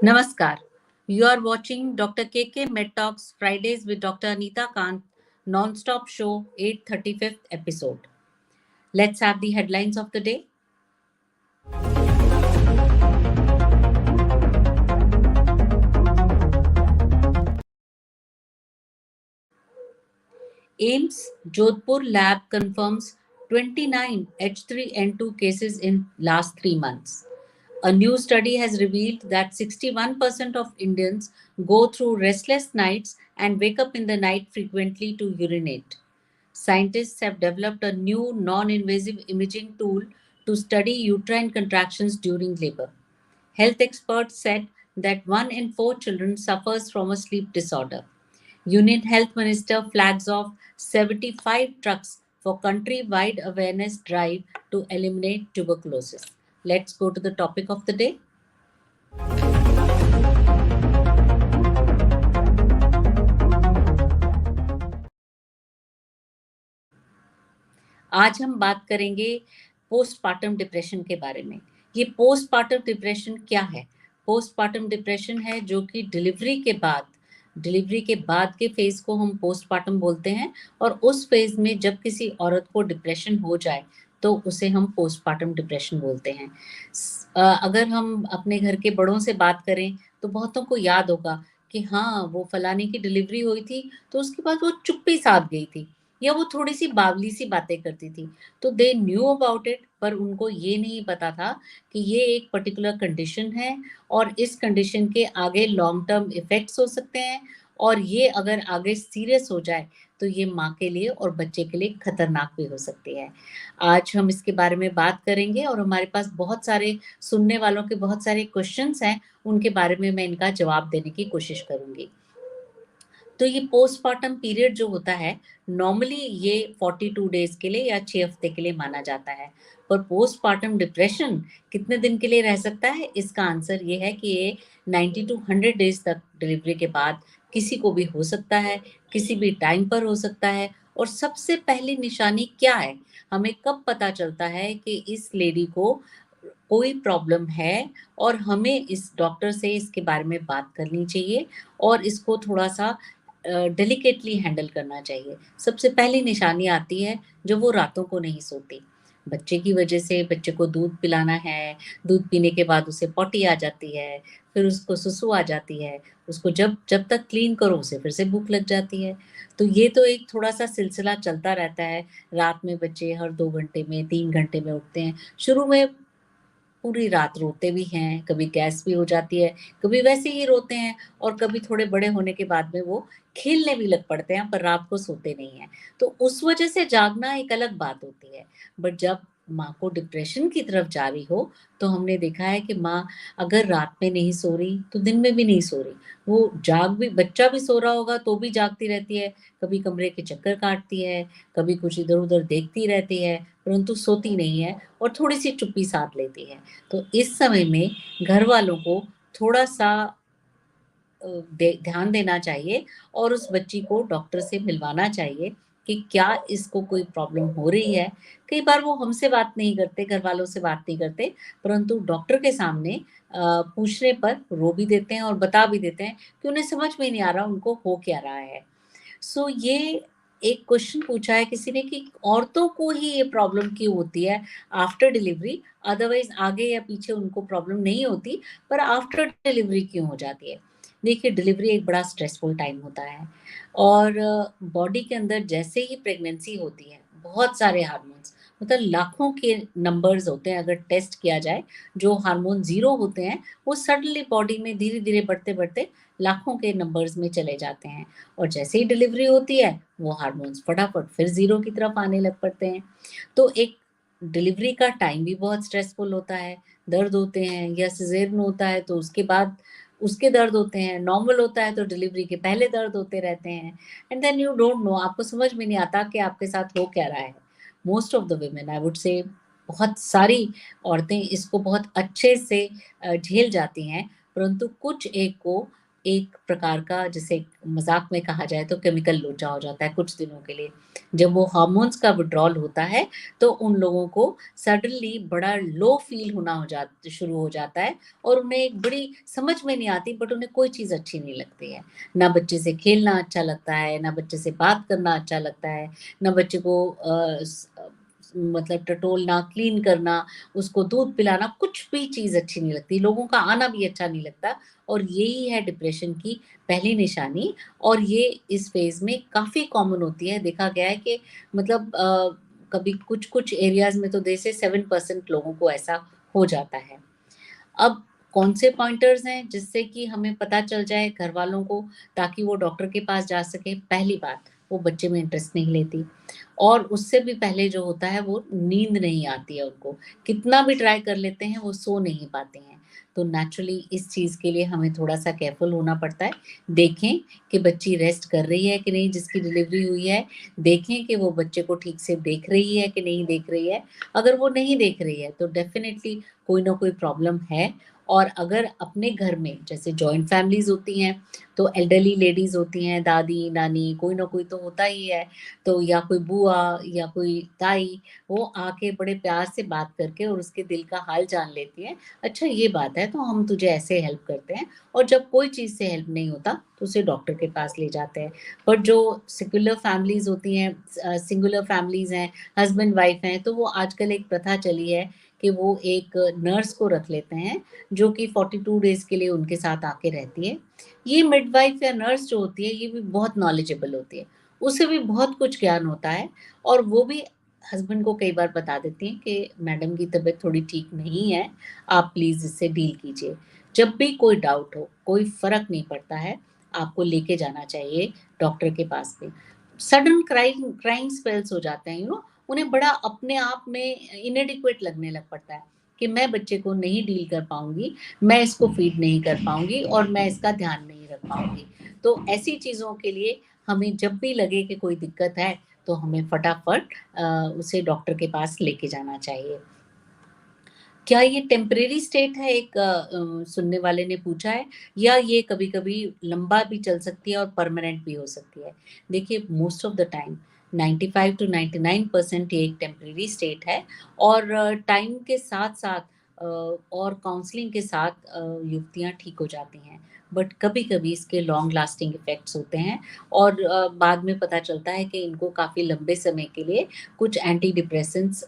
Namaskar. You are watching Dr. KK Med Talks Fridays with Dr. Anita Kant, non-stop show 835th episode. Let's have the headlines of the day. AIIMS Jodhpur lab confirms 29 H3N2 cases in last 3 months. A new study has revealed that 61% of Indians go through restless nights and wake up in the night frequently to urinate. Scientists have developed a new non-invasive imaging tool to study uterine contractions during labor. Health experts said that 1 in 4 children suffers from a sleep disorder. Union Health Minister flags off 75 trucks for country-wide awareness drive to eliminate tuberculosis. Let's go to the topic of the day. आज हम बात करेंगे postpartum depression के बारे में। ये postpartum depression क्या है? पोस्टपार्टम डिप्रेशन है जो कि डिलीवरी के बाद के फेज को हम पोस्टपार्टम बोलते हैं, और उस फेज में जब किसी औरत को डिप्रेशन हो जाए तो उसे हम पोस्टपार्टम डिप्रेशन बोलते हैं। अगर हम अपने घर के बड़ों से बात करें तो बहुतों को याद होगा कि हाँ, वो फलाने की डिलीवरी हुई थी तो उसके बाद वो चुप्पी साध गई थी या वो थोड़ी सी बावली सी बातें करती थी। तो दे न्यू अबाउट इट, पर उनको ये नहीं पता था कि ये एक पर्टिकुलर कंडीशन है और इस कंडीशन के आगे लॉन्ग टर्म इफेक्ट्स हो सकते हैं, और ये अगर आगे सीरियस हो जाए तो ये माँ के लिए और बच्चे के लिए खतरनाक भी हो सकती है। आज हम इसके बारे में बात करेंगे और हमारे पास बहुत सारे सुनने वालों के बहुत सारे क्वेश्चंस हैं, उनके बारे में मैं इनका जवाब देने की कोशिश करूंगी। तो ये पोस्टपार्टम पीरियड जो होता है, नॉर्मली ये 42 डेज के लिए या 6 हफ्ते के लिए माना जाता है, पर पोस्टपार्टम डिप्रेशन कितने दिन के लिए रह सकता है? इसका आंसर ये है कि ये 90 to 100 डेज तक डिलीवरी के बाद किसी को भी हो सकता है, किसी भी टाइम पर हो सकता है। और सबसे पहली निशानी क्या है? हमें कब पता चलता है कि इस लेडी को कोई प्रॉब्लम है और हमें इस डॉक्टर से इसके बारे में बात करनी चाहिए और इसको थोड़ा सा डेलिकेटली हैंडल करना चाहिए। सबसे पहली निशानी आती है जब वो रातों को नहीं सोती। बच्चे की वजह से बच्चे को दूध पिलाना है, दूध पीने के बाद उसे पॉटी आ जाती है, फिर उसको सुसु आ जाती है, उसको जब जब तक क्लीन करो उसे फिर से भूख लग जाती है। तो ये तो एक थोड़ा-सा सिलसिला चलता रहता है। रात में बच्चे हर 2 घंटे में, 3 घंटे में उठते हैं। शुरू में पूरी रात रोते भी हैं, कभी गैस भी हो जाती है, कभी वैसे ही रोते हैं, और कभी थोड़े बड़े होने के बाद में वो खेलने भी लग पड़ते हैं, पर रात को सोते नहीं हैं। तो उस वजह से जागना एक अलग बात होती है। बट जब माँ को डिप्रेशन की तरफ जा रही हो, तो हमने देखा है कि माँ अगर रात में नहीं सो रही, तो दिन में भी नहीं सो रही। वो बच्चा भी सो रहा होगा तो भी जागती रहती है, कभी कमरे के चक्कर काटती है, कभी कुछ इधर-उधर देखती रहती है, परंतु सोती नहीं है और थोड़ी-सी चुप्पी साध लेती है। तो इस समय में घर वालों को थोड़ा-सा ध्यान देना चाहिए और उस बच्ची को डॉक्टर से मिलवाना चाहिए कि क्या इसको कोई प्रॉब्लम हो रही है। कई बार वो हमसे बात नहीं करते, घर वालों से बात नहीं करते, परंतु डॉक्टर के सामने पूछने पर रो भी देते हैं और बता भी देते हैं कि उन्हें समझ में नहीं आ रहा उनको हो क्या रहा है। सो ये एक क्वेश्चन पूछा है किसी ने कि औरतों को ही ये प्रॉब्लम क्यों होती है आफ्टर डिलीवरी, अदरवाइज आगे या पीछे उनको प्रॉब्लम नहीं होती, पर आफ्टर डिलीवरी क्यों हो जाती है? देखिए, डिलीवरी एक बड़ा स्ट्रेसफुल टाइम होता है और बॉडी के अंदर जैसे ही प्रेगनेंसी होती है, बहुत सारे हार्मोन्स, मतलब लाखों के नंबर्स होते हैं अगर टेस्ट किया जाए, जो हार्मोन ज़ीरो होते हैं, वो सडनली बॉडी में धीरे-धीरे बढ़ते-बढ़ते लाखों के नंबर्स में चले जाते हैं, और जैसे ही डिलीवरी होती है, वो हार्मोन्स फटाफट फिर ज़ीरो की तरफ आने लग पड़ते हैं। तो एक डिलीवरी का टाइम भी बहुत स्ट्रेसफुल होता है, दर्द होते हैं, या सिज़ेरियन होता है तो उसके बाद उसके दर्द होते हैं, नॉर्मल होता है तो डिलीवरी के पहले दर्द होते रहते हैं, and then you don't know, आपको समझ में नहीं आता कि आपके साथ हो क्या रहा है। Most of the women, I would say बहुत सारी औरतें इसको बहुत अच्छे से झेल जाती हैं, परंतु कुछ एक को एक प्रकार का, जिसे मज़ाक में कहा जाए तो केमिकल लोचा हो जाता है कुछ दिनों के लिए। जब वो हार्मोन्स का विथड्रॉल होता है, तो उन लोगों को सडनली बड़ा लो फ़ील होना शुरू हो जाता है और उन्हें एक बड़ी समझ में नहीं आती, बट उन्हें कोई चीज़ अच्छी नहीं लगती है। ना बच्चे से खेलना अच्छा लगता है, ना बच्चे से बात करना अच्छा लगता है, ना बच्चे को मतलब टटोलना, क्लीन करना, उसको दूध पिलाना, कुछ भी चीज़ अच्छी नहीं लगती, लोगों का आना भी अच्छा नहीं लगता। और यही है डिप्रेशन की पहली निशानी, और ये इस फ़ेज़ में काफ़ी कॉमन होती है। देखा गया है कि मतलब कभी कुछ-कुछ एरियाज़ में तो दे से 7% लोगों को ऐसा हो जाता है। अब कौन से पॉइंटर्स हैं जिससे कि हमें पता चल जाए घरवालों को, ताकि वो डॉक्टर के पास जा सकें? पहली बात, वो बच्चे में इंटरेस्ट नहीं लेती, और उससे भी पहले जो होता है वो नींद नहीं आती है उनको। कितना भी ट्राई कर लेते हैं वो सो नहीं पाते हैं। तो नेचुरली इस चीज़ के लिए हमें थोड़ा-सा केयरफुल होना पड़ता है। देखें कि बच्ची रेस्ट कर रही है कि नहीं जिसकी डिलीवरी हुई है। देखें कि वो बच्चे को ठीक से देख रही है कि नहीं देख रही है। अगर वो नहीं देख रही है तो डेफ़िनिटली कोई ना कोई प्रॉब्लम है। और अगर अपने घर में जैसे जॉइंट फैमिलीज़ होती हैं, तो एल्डरली लेडीज़ होती हैं, दादी, नानी, कोई ना कोई तो होता ही है। तो या कोई बुआ या कोई ताई, वो आके बड़े प्यार से बात करके और उसके दिल का हाल जान लेती हैं। अच्छा ये बात है, तो हम तुझे ऐसे हेल्प करते हैं, और जब कोई चीज़ से हेल्प नहीं होता, तो उसे डॉक्टर के पास ले जाते हैं। पर जो सेक्युलर फैमिलीज़ होती हैं, सिंगुलर फैमिलीज़ हैं, हस्बैंड-वाइफ हैं, तो वो आजकल एक प्रथा चली है कि वो एक नर्स को रख लेते हैं, जो कि 42 डेज़ के लिए उनके साथ आके रहती है। ये मिडवाइफ या नर्स जो होती है, ये भी बहुत नॉलेजेबल होती है। उसे भी बहुत कुछ ज्ञान होता है, और वो भी हस्बैंड को कई बार बता देती हैं कि मैडम की तबीयत थोड़ी ठीक नहीं है, आप प्लीज़ इससे डील कीजिए। जब भी कोई डाउट हो, कोई फ़र्क नहीं पड़ता है, आपको लेके जाना चाहिए डॉक्टर के पास में। सडन क्राइंग स्पेल्स हो जाते हैं, उन्हें बड़ा अपने आप में इनएडिक्वेट लगने लग पड़ता है कि मैं बच्चे को नहीं डील कर पाऊँगी, मैं इसको फ़ीड नहीं कर पाऊँगी और मैं इसका ध्यान नहीं रख पाऊँगी। तो ऐसी चीज़ों के लिए हमें जब भी लगे कि कोई दिक्कत है, तो हमें फटाफट उसे डॉक्टर के पास लेके जाना चाहिए। क्या ये टेम्परेरी स्टेट है, एक सुनने वाले ने पूछा है, या ये कभी-कभी लंबा भी चल सकती है और परमानेंट भी हो सकती है? देखिए, most of the time 95 to 99% ये एक टेम्परेरी स्टेट है, और टाइम के साथ-साथ और काउंसलिंग के साथ युवतियाँ ठीक हो जाती हैं। बट कभी-कभी इसके लॉन्ग लास्टिंग इफ़ेक्ट्स होते हैं, और बाद में पता चलता है कि इनको काफ़ी लंबे समय के लिए कुछ एंटी डिप्रेसेंट्स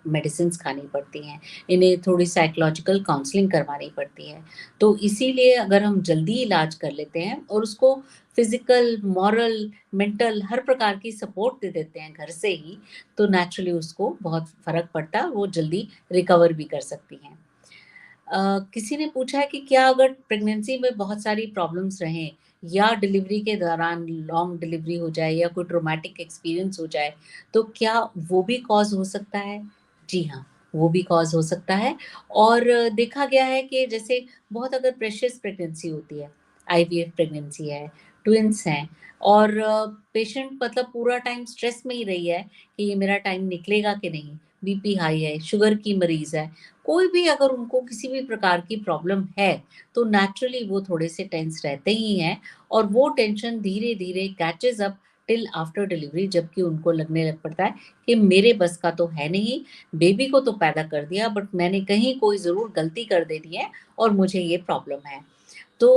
मेडिसिन्स खानी पड़ती हैं। इन्हें थोड़ी साइकोलॉजिकल काउंसलिंग करवानी पड़ती है। तो इसीलिए अगर हम जल्दी इलाज कर लेते हैं और उसको फिज़िकल, मॉरल, मेंटल हर प्रकार की सपोर्ट दे देते हैं घर से ही, तो नेचुरली उसको बहुत फ़र्क पड़ता है, वो जल्दी रिकवर भी कर सकती हैं। किसी ने पूछा है कि क्या अगर प्रेगनेंसी में बहुत सारी प्रॉब्लम्स रहें, या डिलीवरी के दौरान लॉन्ग डिलीवरी हो जाए या कोई ट्रॉमेटिक एक्सपीरियंस हो जाए, तो क्या वो भी कॉज़ हो सकता है? जी हाँ, वो भी कॉज़ हो सकता है। और देखा गया है कि जैसे बहुत अगर प्रेशियस प्रेगनेंसी होती है, आईवीएफ प्रेगनेंसी है, ट्विन्स हैं, और पेशेंट मतलब पूरा टाइम स्ट्रेस में ही रही है कि ये मेरा टाइम निकलेगा कि नहीं, बीपी हाई है, शुगर की मरीज़ है, कोई भी अगर उनको किसी भी प्रकार की प्रॉब्लम है, तो नेचुरली वो थोड़े से टेंस रहते ही हैं, और वो टेंशन धीरे-धीरे caches up till after delivery, जबकि उनको लगने लग पड़ता है कि मेरे बस का तो है नहीं, बेबी को तो पैदा कर दिया, बट मैंने कहीं कोई ज़रूर गलती कर देनी है और मुझे ये प्रॉब्लम है। तो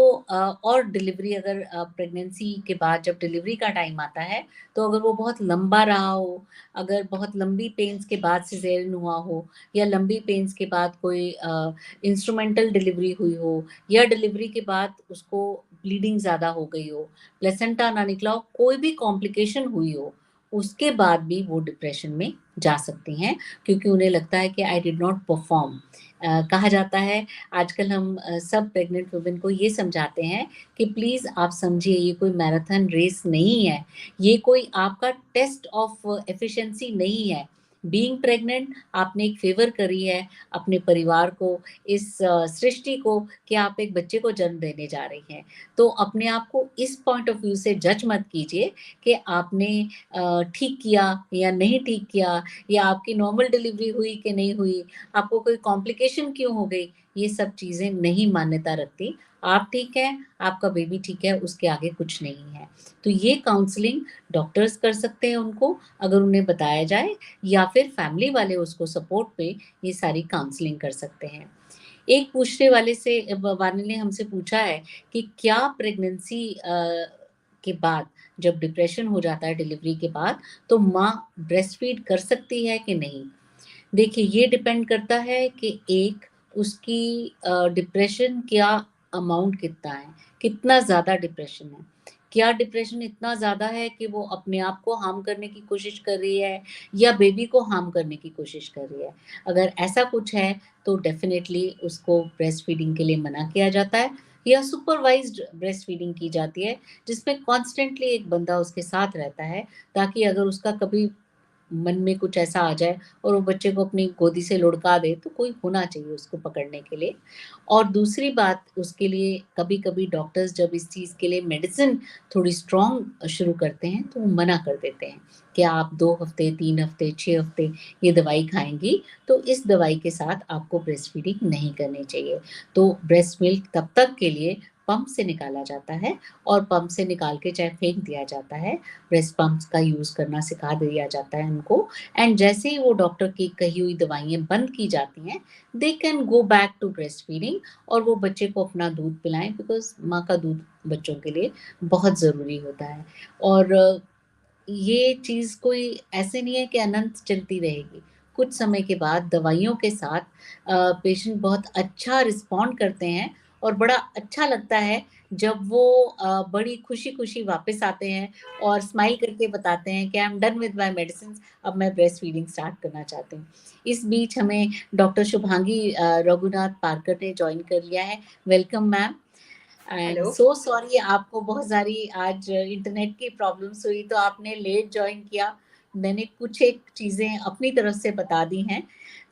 और डिलीवरी अगर प्रेगनेंसी के बाद जब डिलीवरी का टाइम आता है, तो अगर वो बहुत लंबा रहा हो, अगर बहुत लंबी पेन्स के बाद सिज़ेरियन हुआ हो, या लंबी पेन्स के बाद कोई इंस्ट्रूमेंटल डिलीवरी हुई हो, या डिलीवरी के बाद उसको ब्लीडिंग ज़्यादा हो गई हो, प्लेसेंटा ना निकला हो, कोई भी कॉम्प्लिकेशन हुई हो, उसके बाद भी वो डिप्रेशन में जा सकती हैं, क्योंकि उन्हें लगता है कि आई डिड नॉट परफ़ॉर्म। कहा जाता है, आजकल हम सब प्रेग्नेंट वुमेन को ये समझाते हैं कि प्लीज़ आप समझिए, ये कोई मैराथन रेस नहीं है, ये कोई आपका टेस्ट ऑफ एफिशिएंसी नहीं है। बीइंग प्रेग्नेंट आपने एक फ़ेवर करी है अपने परिवार को, इस सृष्टि को, कि आप एक बच्चे को जन्म देने जा रही हैं। तो अपने आप को इस पॉइंट ऑफ व्यू से जज मत कीजिए कि आपने ठीक किया या नहीं ठीक किया, या आपकी नॉर्मल डिलीवरी हुई कि नहीं हुई, आपको कोई कॉम्प्लिकेशन क्यों हो गई, ये सब चीज़ें नहीं मान्यता रखती। आप ठीक हैं, आपका बेबी ठीक है, उसके आगे कुछ नहीं है। तो ये काउंसलिंग डॉक्टर्स कर सकते हैं उनको, अगर उन्हें बताया जाए, या फिर फैमिली वाले उसको सपोर्ट पे ये सारी काउंसलिंग कर सकते हैं। एक पूछने वाले ने हमसे पूछा है कि क्या प्रेगनेंसी के बाद, जब डिप्रेशन हो जाता है डिलीवरी के बाद, तो माँ ब्रेस्ट फीड कर सकती है कि नहीं? देखिए, ये डिपेंड करता है कि एक, उसकी डिप्रेशन क्या अमाउंट कितना है, कितना ज़्यादा डिप्रेशन है। क्या डिप्रेशन इतना ज़्यादा है कि वो अपने आप को हार्म करने की कोशिश कर रही है, या बेबी को हार्म करने की कोशिश कर रही है? अगर ऐसा कुछ है, तो डेफ़िनेटली उसको ब्रेस्ट फीडिंग के लिए मना किया जाता है, या सुपरवाइज़्ड ब्रेस्ट फीडिंग की जाती है, जिसमें कॉन्स्टेंटली एक बंदा उसके साथ रहता है, ताकि अगर उसका कभी मन में कुछ ऐसा आ जाए और वो बच्चे को अपनी गोदी से लुढ़का दे, तो कोई होना चाहिए उसको पकड़ने के लिए। और दूसरी बात, उसके लिए कभी-कभी डॉक्टर्स जब इस चीज़ के लिए मेडिसिन थोड़ी स्ट्रॉन्ग शुरू करते हैं, तो वो मना कर देते हैं कि आप 2 हफ्ते, 3 हफ्ते, 6 हफ्ते ये दवाई खाएँगी, तो इस दवाई के साथ आपको ब्रेस्ट फीडिंग नहीं करनी चाहिए। तो ब्रेस्ट मिल्क तब तक के लिए पंप से निकाला जाता है, और पंप से निकाल के चाहे फेंक दिया जाता है, ब्रेस्ट पंप्स का यूज़ करना सिखा दिया जाता है उनको। एंड जैसे ही वो डॉक्टर की कही हुई दवाइयाँ बंद की जाती हैं, they can go back to breast feeding, और वो बच्चे को अपना दूध पिलाएँ, बिकॉज़ माँ का दूध बच्चों के लिए बहुत ज़रूरी होता है। और ये चीज़ कोई ऐसे नहीं है कि अनंत चलती रहेगी। कुछ समय के बाद दवाइयों के साथ पेशेंट बहुत अच्छा रिस्पॉन्ड करते हैं, और बड़ा अच्छा लगता है जब वो बड़ी खुशी-खुशी वापस आते हैं और स्माइल करके बताते हैं कि I am done with my medicines, अब मैं ब्रेस्ट फीडिंग स्टार्ट करना चाहती हूँ। इस बीच हमें डॉक्टर शुभांगी रघुनाथ पारकर ने जॉइन कर लिया है। Welcome ma'am. And hello. So sorry, आपको बहुत सारी आज इंटरनेट की प्रॉब्लम्स हुई, तो आपने लेट जॉइन किया। मैंने कुछ एक चीज़ें अपनी तरफ से बता दी हैं।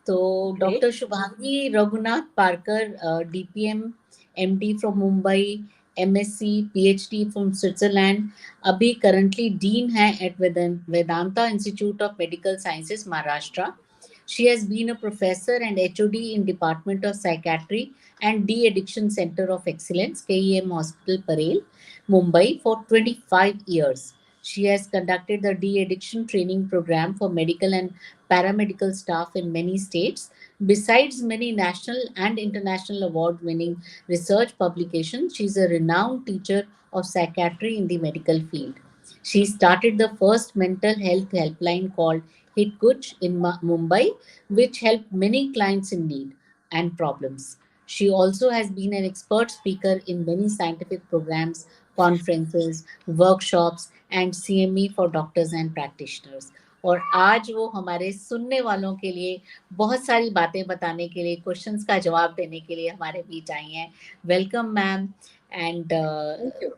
तो great. Doctor Shubhangi Raghunath Parkar, DPM, MD from Mumbai, MSc, PhD from Switzerland, अभी करंटली डीन है at Vedanta Institute of Medical Sciences, Maharashtra. She has been a professor and HOD in Department of Psychiatry and De-Addiction Center of Excellence, KEM Hospital, Parel, Mumbai, for 25 years. She has conducted the de-addiction training program for medical and paramedical staff in many states. Besides many national and international award-winning research publications, she is a renowned teacher of psychiatry in the medical field. She started the first mental health helpline called Hit Kuch in Mumbai, which helped many clients in need and problems. She also has been an expert speaker in many scientific programs, conferences, workshops, and CME for doctors and practitioners. और आज वो हमारे सुनने वालों के लिए बहुत सारी बातें बताने के लिए, क्वेश्चंस का जवाब देने के लिए हमारे बीच आई हैं। Welcome ma'am, and thank you.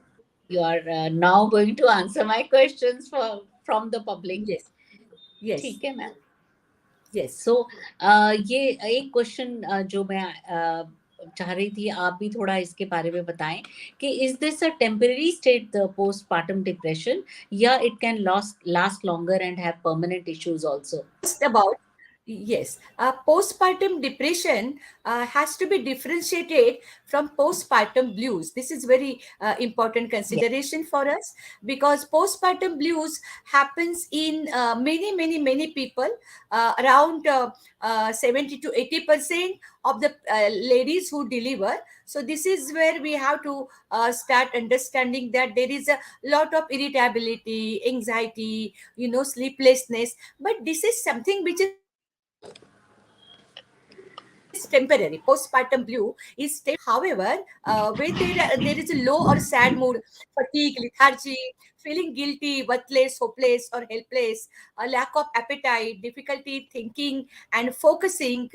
you are now going to answer my questions from the public. Yes, yes, ठीक है मैम। यस। सो ये एक क्वेश्चन जो मैं चाह रही थी, आप भी थोड़ा इसके बारे में बताएं कि is this a temporary state, the postpartum depression, या it can last longer and have permanent issues also? Just about, yes, postpartum depression has to be differentiated from postpartum blues. This is very important Yeah. consideration for us, because postpartum blues happens in many people, around 70 to 80% of the ladies who deliver. So this is where we have to start understanding that there is a lot of irritability, anxiety, sleeplessness, but this is something which is temporary. Postpartum blue is temporary. However, when there is a low or sad mood, fatigue, lethargy, feeling guilty, worthless, hopeless, or helpless, a lack of appetite, difficulty thinking and focusing,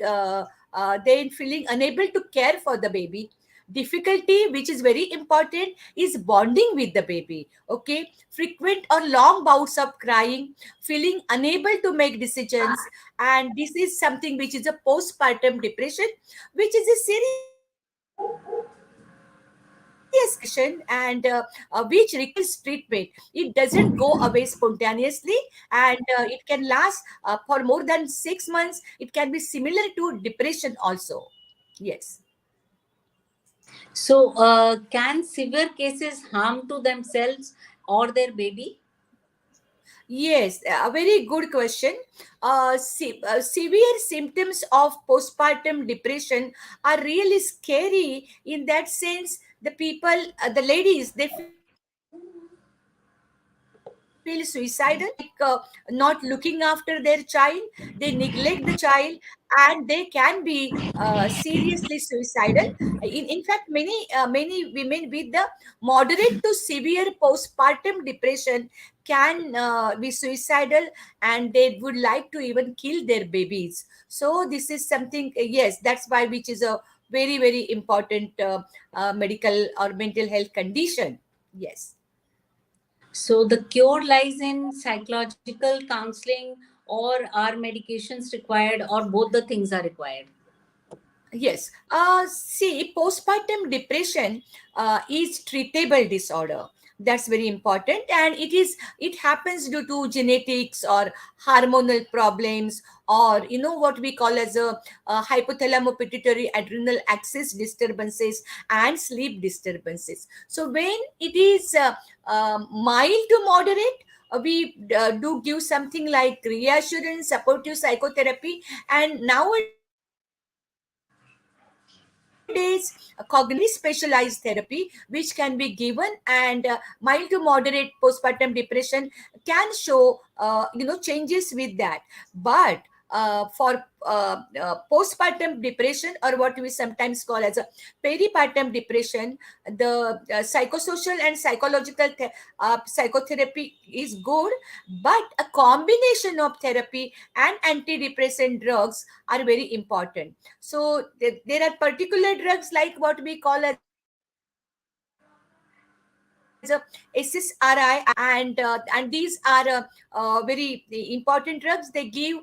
then feeling unable to care for the baby. Difficulty, which is very important, is bonding with the baby. Okay, frequent or long bouts of crying, feeling unable to make decisions, and this is something which is a postpartum depression, which is a serious condition, and which requires treatment. It doesn't go away spontaneously, and it can last for more than 6 months. It can be similar to depression also. Yes. So, can severe cases harm to themselves or their baby? Yes, a very good question. Severe symptoms of postpartum depression are really scary. In that sense, the people, the ladies, they feel suicidal, like not looking after their child. They neglect the child, and they can be seriously suicidal. In fact, many women with the moderate to severe postpartum depression can be suicidal, and they would like to even kill their babies. So this is something, yes, that's why, which is a very important medical or mental health condition. Yes. So, the cure lies in psychological counseling, or are medications required, or both the things are required? Yes. See, postpartum depression is treatable disorder. That's very important, and it happens due to genetics or hormonal problems, or what we call as a hypothalamo-pituitary adrenal axis disturbances and sleep disturbances. So when it is mild to moderate, we do give something like reassurance, supportive psychotherapy, and nowadays cognitive specialized therapy which can be given. And mild to moderate postpartum depression can show changes with that. But for postpartum depression, or what we sometimes call as a peripartum depression, the psychosocial and psychotherapy is good, but a combination of therapy and antidepressant drugs are very important. So there are particular drugs like what we call as a SSRI, and these are very important drugs. They give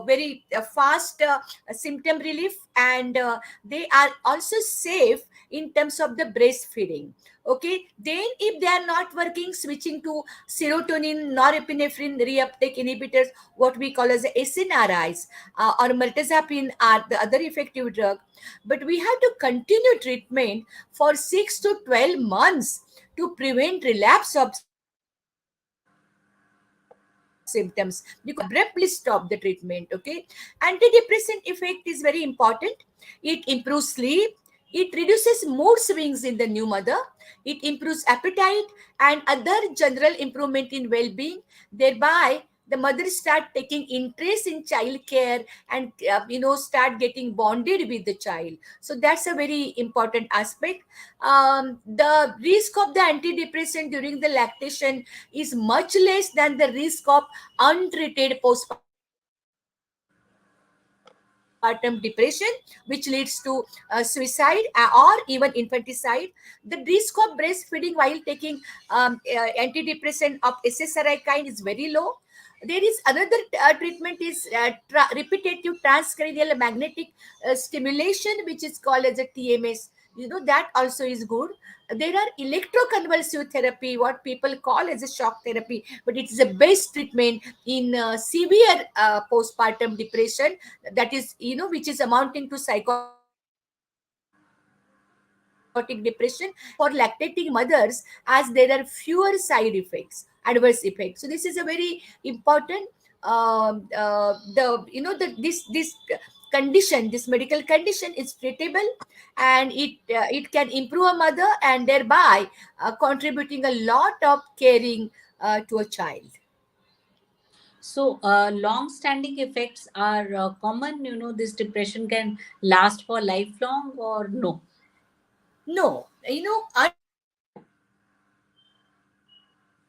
very fast symptom relief, and they are also safe in terms of the breastfeeding. Okay, then if they are not working, switching to serotonin norepinephrine reuptake inhibitors, what we call as SNRIs, or mirtazapine are the other effective drug. But we have to continue treatment for 6 to 12 months to prevent relapse of symptoms, because we cannot abruptly stop the treatment. Okay, antidepressant effect is very important. It improves sleep, it reduces mood swings in the new mother, it improves appetite and other general improvement in well-being. Thereby the mother start taking interest in child care, and start getting bonded with the child. So that's a very important aspect. The risk of the antidepressant during the lactation is much less than the risk of untreated postpartum depression, which leads to suicide or even infanticide. The risk of breastfeeding while taking antidepressant of SSRI kind is very low. There is another treatment is repetitive transcranial magnetic stimulation, which is called as a TMS. That also is good. There are electroconvulsive therapy, what people call as a shock therapy, but it is the best treatment in severe postpartum depression, that is, which is amounting to psychotic depression. And for lactating mothers, as there are fewer side effects, adverse effects. So this is a very important. This condition, this medical condition is treatable, and it can improve a mother, and thereby contributing a lot of caring to a child. So, long standing effects are common. This depression can last for lifelong, or no? No, untreated depression can last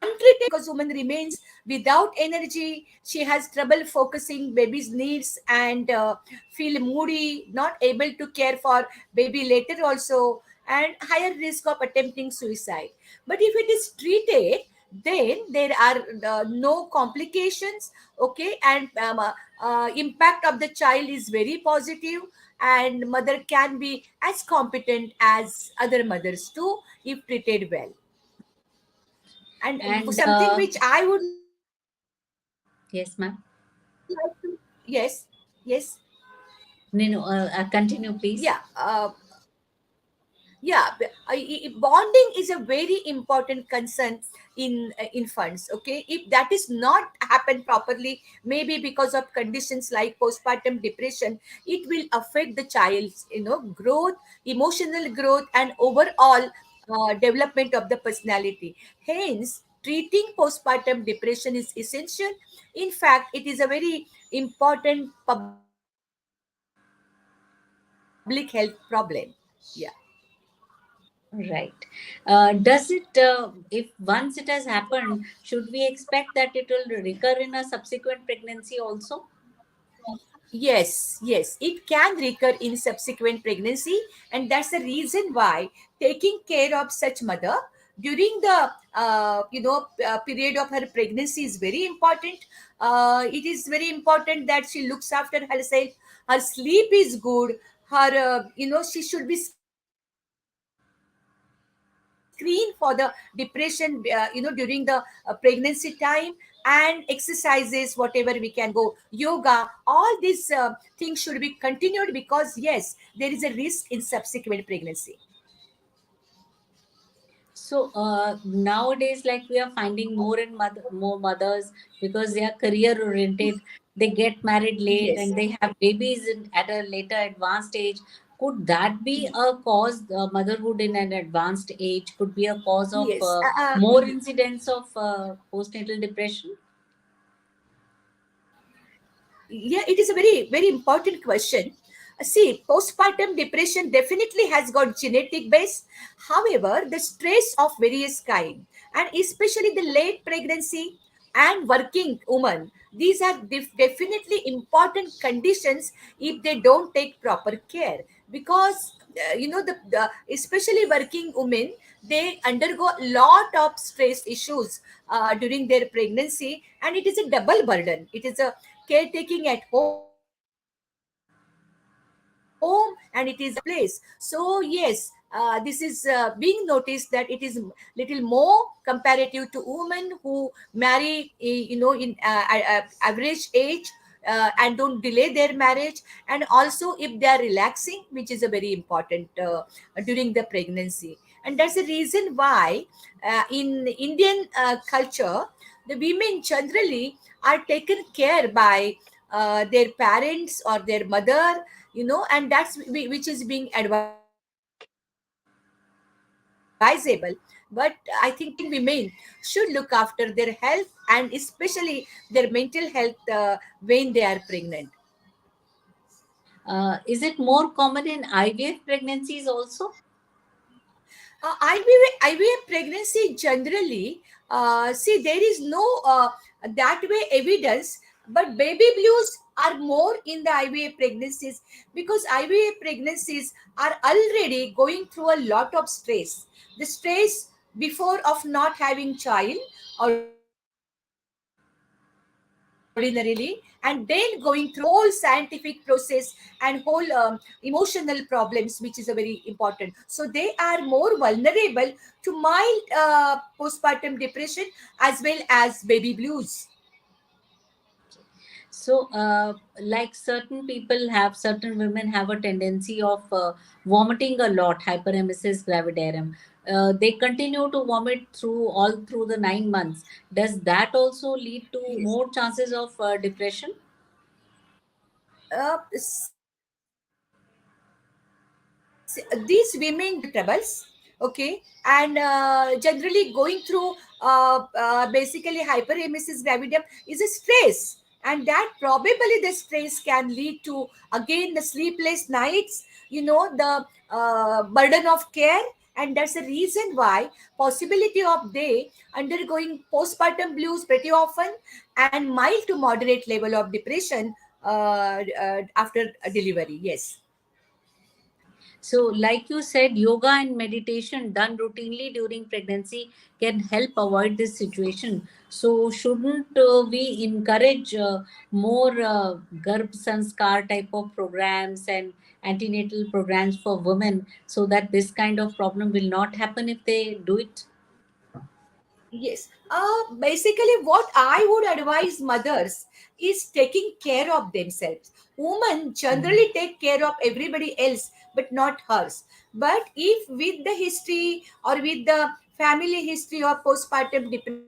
lifelong, because woman remains without energy, she has trouble focusing baby's needs, and feel moody, not able to care for baby later also, and higher risk of attempting suicide. But if it is treated, then there are no complications. Okay, and impact of the child is very positive, and mother can be as competent as other mothers too, if treated well. And And something which I would like to, yes, yes, ma'am. yes, No, no, continue, yeah. please. Yeah, bonding is a very important concern in funds. Okay, if that is not happen properly, maybe because of conditions like postpartum depression, it will affect the child's growth, emotional growth, and overall development of the personality. Hence, treating postpartum depression is essential. In fact, it is a very important public health problem. Yeah. Right. Does it, if once it has happened, should we expect that it will recur in a subsequent pregnancy also? Yes, yes, it can recur in subsequent pregnancy, and that's the reason why taking care of such mother during the period of her pregnancy is very important. It is very important that she looks after herself. Her sleep is good. Her she should be screened for the depression. During the pregnancy time, and exercises whatever we can go, yoga, all these things should be continued because yes, there is a risk in subsequent pregnancy. So nowadays, like we are finding more mothers because they are career oriented. They get married late Yes. and they have babies at a later advanced age. Could that be a cause? Motherhood in an advanced age could be a cause of Yes. more incidents of postnatal depression. Yeah, it is a very very important question. See, postpartum depression definitely has got genetic base. However, the stress of various kind, and especially the late pregnancy and working woman, these are definitely important conditions if they don't take proper care. Because the especially working women, they undergo a lot of stress issues during their pregnancy, and it is a double burden. It is a caretaking at home, and it is working at the workplace. So yes, this is being noticed that it is little more comparative to women who marry in average age, and don't delay their marriage, and also if they are relaxing, which is a very important during the pregnancy. And that's the reason why in Indian culture, the women generally are taken care by their parents or their mother, and that's which is being advisable. But I think women should look after their health, and especially their mental health when they are pregnant. Is it more common in IVF pregnancies also? IVF pregnancy generally, see, there is no that way evidence, but baby blues are more in the IVF pregnancies, because IVF pregnancies are already going through a lot of stress. The stress before of not having child ordinarily, and then going through whole scientific process and whole emotional problems, which is a very important. So they are more vulnerable to mild postpartum depression as well as baby blues. So, like certain people have, certain women have a tendency of vomiting a lot, hyperemesis gravidarum. They continue to vomit through all through the 9 months. Does that also lead to Yes. more chances of depression? See, these women generally have mental troubles, okay, and generally going through basically hyperemesis gravidum is a stress, and that probably the stress can lead to again the sleepless nights, the burden of care, and that's the reason why possibility of they undergoing postpartum blues pretty often, and mild to moderate level of depression after delivery. Yes. So, like you said, yoga and meditation done routinely during pregnancy can help avoid this situation. So, shouldn't we encourage more Garbh Sanskar type of programs and antenatal programs for women so that this kind of problem will not happen if they do it? Yes. Basically, what I would advise mothers is taking care of themselves. Women Mhm. generally take care of everybody else, but not hers. But if with the history or with the family history of postpartum depression,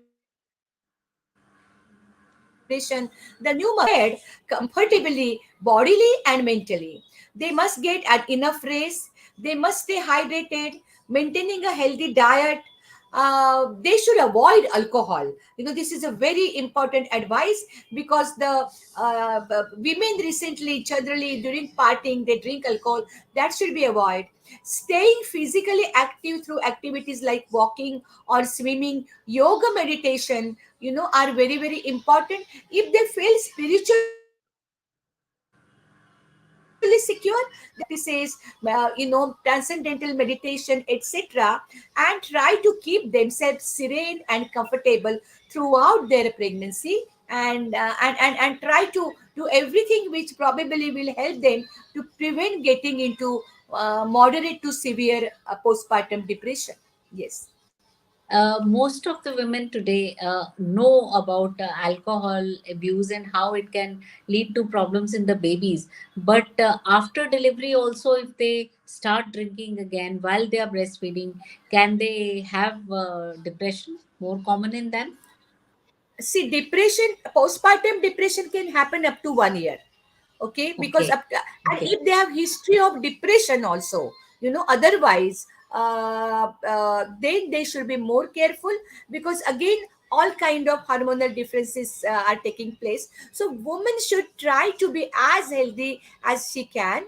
the new mother must be prepared comfortably, bodily and mentally. They must get an enough rest. They must stay hydrated, maintaining a healthy diet. They should avoid alcohol. This is a very important advice, because the women recently generally during partying they drink alcohol. That should be avoided. Staying physically active through activities like walking or swimming, yoga, meditation, are very very important. If they feel spiritually secure, they can practices, transcendental meditation, etc., and try to keep themselves serene and comfortable throughout their pregnancy, and try to do everything which probably will help them to prevent getting into moderate to severe postpartum depression. Yes. Most of the women today know about alcohol abuse and how it can lead to problems in the babies. But after delivery, also, if they start drinking again while they are breastfeeding, can they have depression more common in them? See, depression, postpartum depression can happen up to 1 year. Okay, because Okay. and Okay. if they have history of depression also, otherwise, then they should be more careful, because again, all kind of hormonal differences are taking place. So women should try to be as healthy as she can,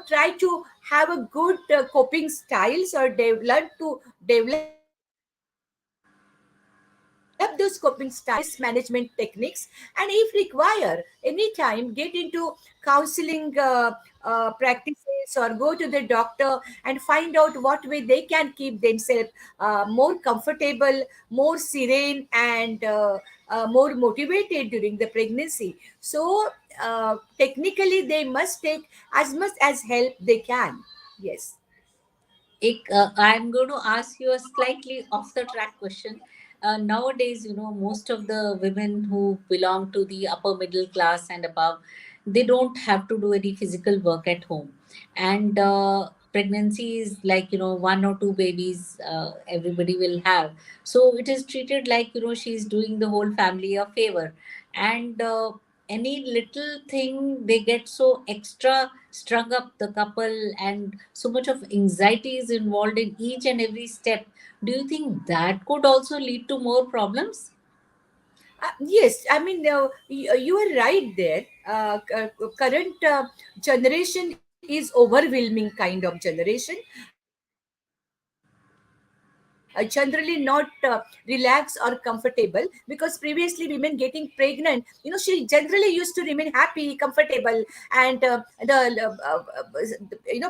try to have a good coping styles, or develop those coping styles, stress management techniques, and if require anytime get into counseling practices, or go to the doctor and find out what way they can keep themselves more comfortable, more serene, and more motivated during the pregnancy. So technically they must take as much as help they can. Yes. I'm going to ask you a slightly off the track question. Nowadays, most of the women who belong to the upper middle class and above, they don't have to do any physical work at home. And pregnancy is like, one or two babies everybody will have. So it is treated like, she's doing the whole family a favor. And any little thing they get so extra strung up the couple, and so much of anxiety is involved in each and every step. Do you think that could also lead to more problems? Yes, I mean, you are right there. Current generation is overwhelming kind of generation. Generally not relaxed or comfortable, because previously women getting pregnant, she generally used to remain happy, comfortable, and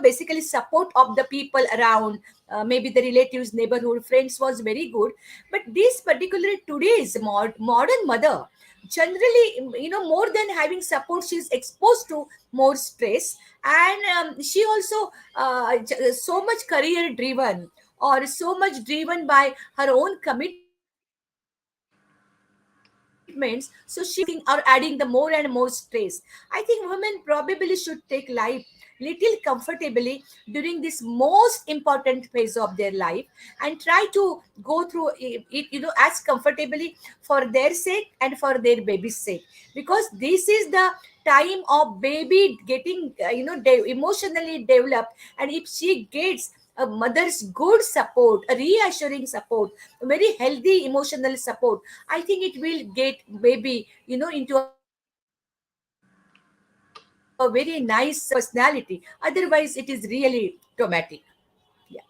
basically support of the people around, maybe the relatives, neighborhood, friends was very good. But this particular today's modern mother, generally, more than having support, she's exposed to more stress, and she also so much career driven, or so much driven by her own commitments, so she are adding the more and more stress. I think women probably should take life little comfortably during this most important phase of their life, and try to go through it, as comfortably for their sake and for their baby's sake, because this is the time of baby getting emotionally developed. And if she gets a mother's good support, a reassuring support, a very healthy emotional support, I think it will get baby into a very nice personality. Otherwise it is really traumatic. Yeah.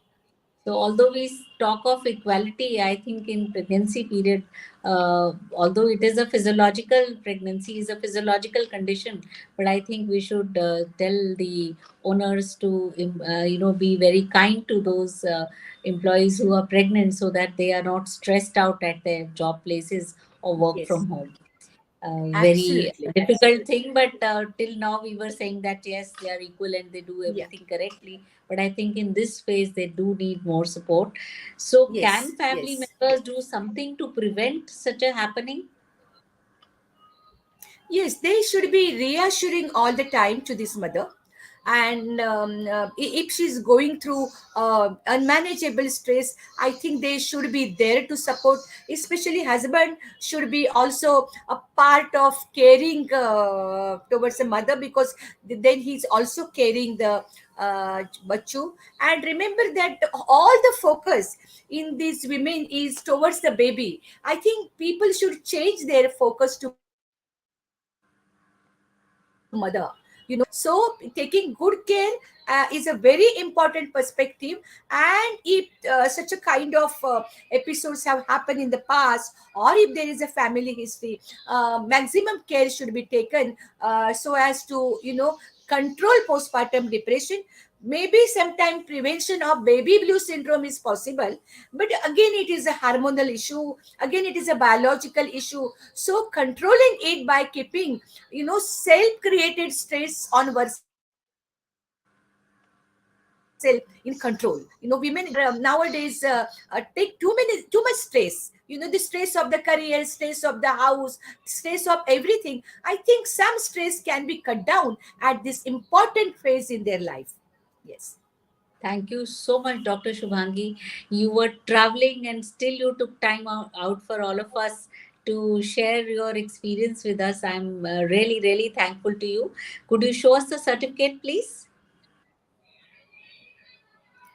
So, although we talk of equality, I think in pregnancy period, although it is a physiological pregnancy is a physiological condition, but I think we should tell the owners to, be very kind to those employees who are pregnant, so that they are not stressed out at their job places or work Yes. from home. very Absolutely, difficult absolutely. thing, but till now we were saying that yes, they are equal and they do Yeah. everything correctly. But I think in this phase they do need more support. So can Yes, family yes, yes. members do something to prevent such a happening? Yes, they should be reassuring all the time to this mother. And if she's going through unmanageable stress, I think they should be there to support. Especially husband should be also a part of caring towards the mother, because then he's also carrying the bachu. And remember that all the focus in these women is towards the baby. I think people should change their focus to mother, so taking good care is a very important perspective. And if such a kind of episodes have happened in the past, or if there is a family history, maximum care should be taken so as to control postpartum depression. Maybe sometime prevention of baby blue syndrome is possible, but again it is a hormonal issue, again it is a biological issue. So controlling it by keeping self created stress on oneself in control. Women nowadays take too much stress, the stress of the career, stress of the house, stress of everything. I think some stress can be cut down at this important phase in their life. Yes. Thank you so much, Dr. Shubhangi. You were traveling and still you took time out for all of us to share your experience with us. I'm really, really thankful to you. Could you show us the certificate, please?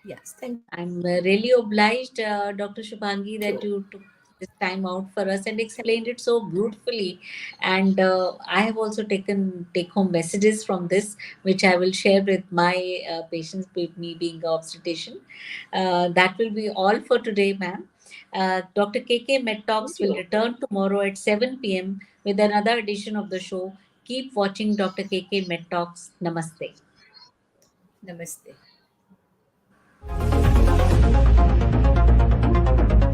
Yes, thank you. I'm really obliged, Dr. Shubhangi, that you took this time out for us and explained it so beautifully. And I have also taken take home messages from this, which I will share with my patients, with me being an obstetrician. That will be all for today, ma'am. Dr. KK Med Thank Talks will you. return tomorrow at 7 p.m. with another edition of the show. Keep watching Dr. KK Med Talks. Namaste. Namaste.